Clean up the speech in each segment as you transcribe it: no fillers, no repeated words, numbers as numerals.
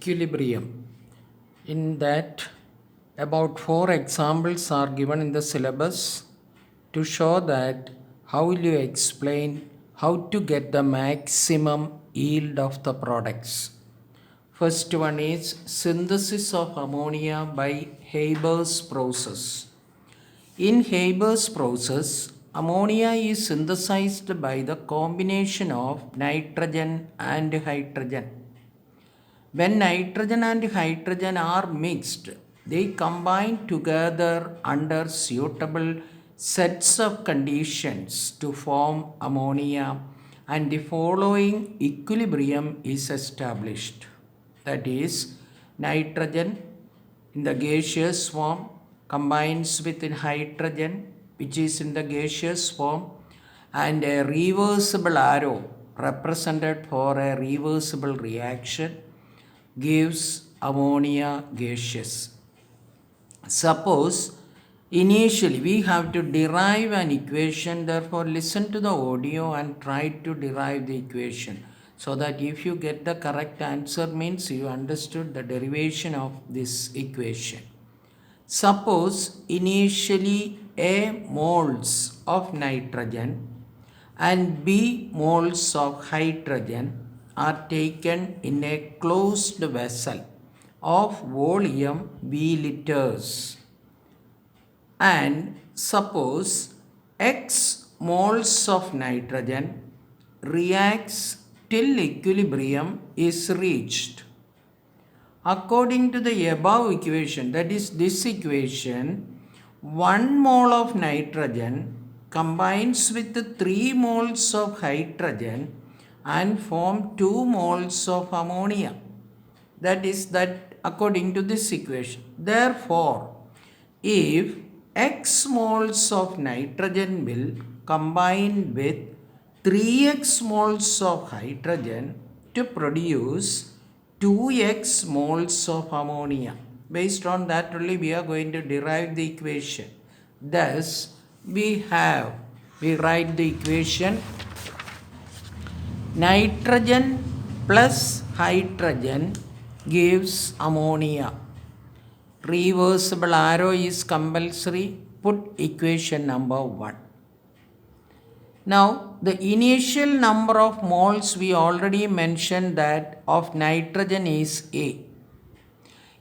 equilibrium. In that, about 4 examples are given in the syllabus to show that how will you explain how to get the maximum yield of the products. First one is synthesis of ammonia by Haber's process. In Haber's process, ammonia is synthesized by the combination of nitrogen and hydrogen. When nitrogen and hydrogen are mixed, they combine together under suitable sets of conditions to form ammonia, and the following equilibrium is established. That is, nitrogen in the gaseous form combines with hydrogen which is in the gaseous form, and a reversible arrow represented for a reversible reaction gives ammonia gaseous. Suppose initially we have to derive an equation, therefore listen to the audio and try to derive the equation, so that if you get the correct answer means you understood the derivation of this equation. Suppose initially A moles of nitrogen and B moles of hydrogen are taken in a closed vessel of volume V liters, and suppose X moles of nitrogen reacts till equilibrium is reached. According to the above equation, that is this equation, 1 mole of nitrogen combines with 3 moles of hydrogen and form 2 moles of ammonia. That is that according to this equation. Therefore, if X moles of nitrogen will combine with 3x moles of hydrogen to produce 2x moles of ammonia. Based on that only we are going to derive the equation. Thus, we write the equation nitrogen plus hydrogen gives ammonia. Reversible arrow is compulsory. Put equation number 1. Now, the initial number of moles we already mentioned that of nitrogen is A.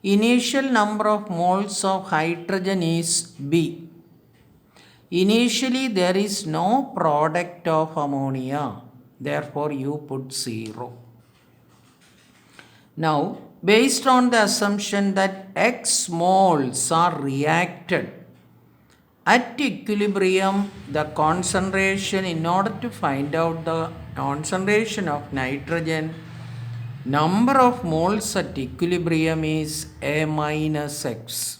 Initial number of moles of hydrogen is B. Initially, there is no product of ammonia. Therefore, you put 0. Now, based on the assumption that X moles are reacted at equilibrium, the concentration, in order to find out the concentration of nitrogen, number of moles at equilibrium is A minus X.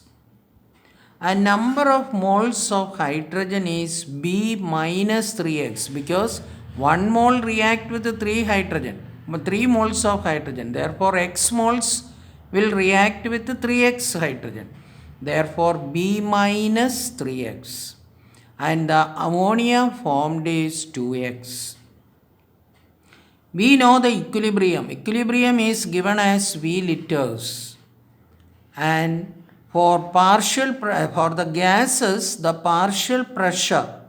And number of moles of hydrogen is B minus 3X, because 1 mole react with 3 moles of hydrogen. Therefore, X moles will react with 3X hydrogen. Therefore, B minus 3X. And the ammonia formed is 2X. We know the equilibrium. Equilibrium is given as V liters. And for the gases, the partial pressure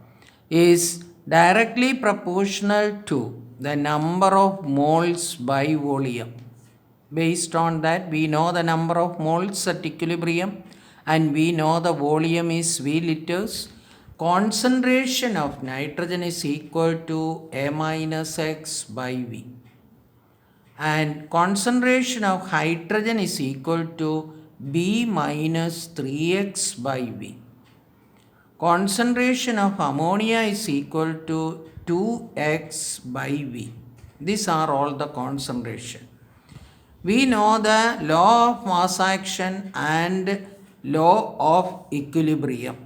is directly proportional to the number of moles by volume. Based on that, we know the number of moles at equilibrium and we know the volume is V liters. Concentration of nitrogen is equal to A minus X by V. And concentration of hydrogen is equal to B minus 3X by V. Concentration of ammonia is equal to 2X by V. These are all the concentration. We know the law of mass action and law of equilibrium.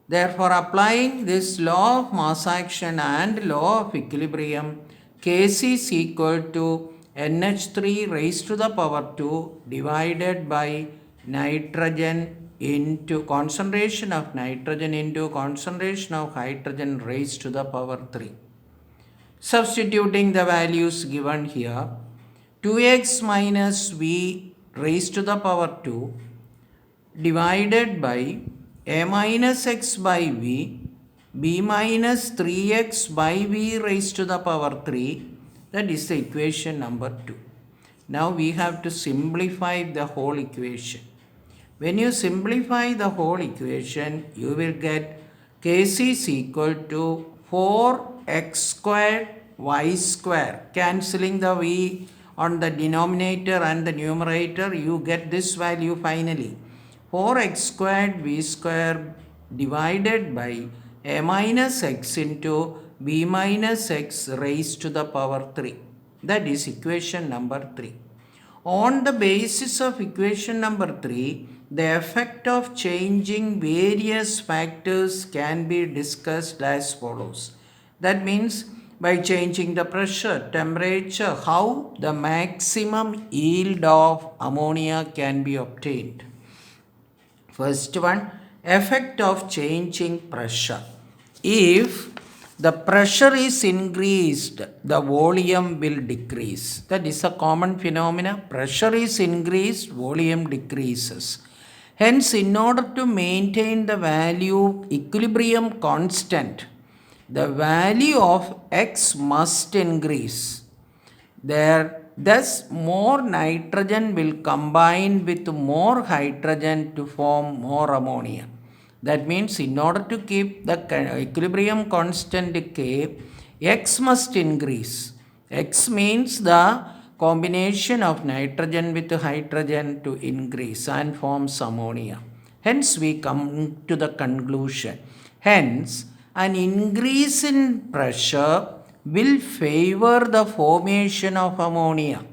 Therefore, applying this law of mass action and law of equilibrium, Kc is equal to NH3 raised to the power 2 divided by nitrogen into concentration of nitrogen into concentration of hydrogen raised to the power 3. Substituting the values given here, 2x minus v raised to the power 2 divided by a minus x by v, b minus 3x by v raised to the power 3. That is the equation number 2. Now we have to simplify the whole equation. When you simplify the whole equation, you will get kc is equal to 4x squared y square. Cancelling the v on the denominator and the numerator, you get this value finally. 4x squared v square divided by a minus x into b minus x raised to the power 3. That is equation number 3. On the basis of equation number 3, the effect of changing various factors can be discussed as follows. That means by changing the pressure, temperature, how the maximum yield of ammonia can be obtained. First one, effect of changing pressure. If the pressure is increased, the volume will decrease. That is a common phenomenon. Pressure is increased, volume decreases. Hence, in order to maintain the value equilibrium constant, the value of x must increase. Thus, more nitrogen will combine with more hydrogen to form more ammonia. That means in order to keep the equilibrium constant K, x must increase. X means the combination of nitrogen with hydrogen to increase and forms ammonia. Hence we come to the conclusion. Hence, an increase in pressure will favor the formation of ammonia.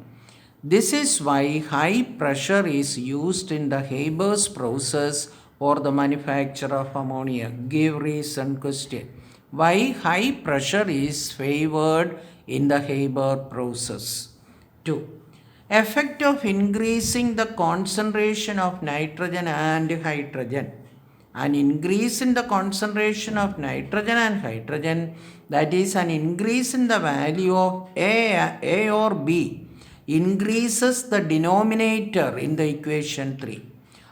This is why high pressure is used in the Haber's process for the manufacture of ammonia. Give reason question. Why high pressure is favored in the Haber process? 2. Effect of increasing the concentration of nitrogen and hydrogen. An increase in the concentration of nitrogen and hydrogen, that is an increase in the value of A or B, increases the denominator in the equation 3.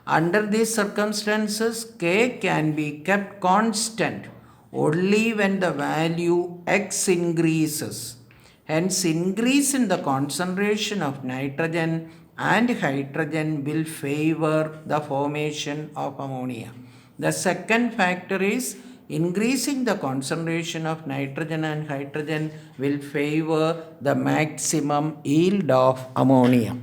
Under these circumstances, K can be kept constant only when the value x increases. Hence, increase in the concentration of nitrogen and hydrogen will favor the formation of ammonia. The second factor is increasing the concentration of nitrogen and hydrogen will favor the maximum yield of ammonia.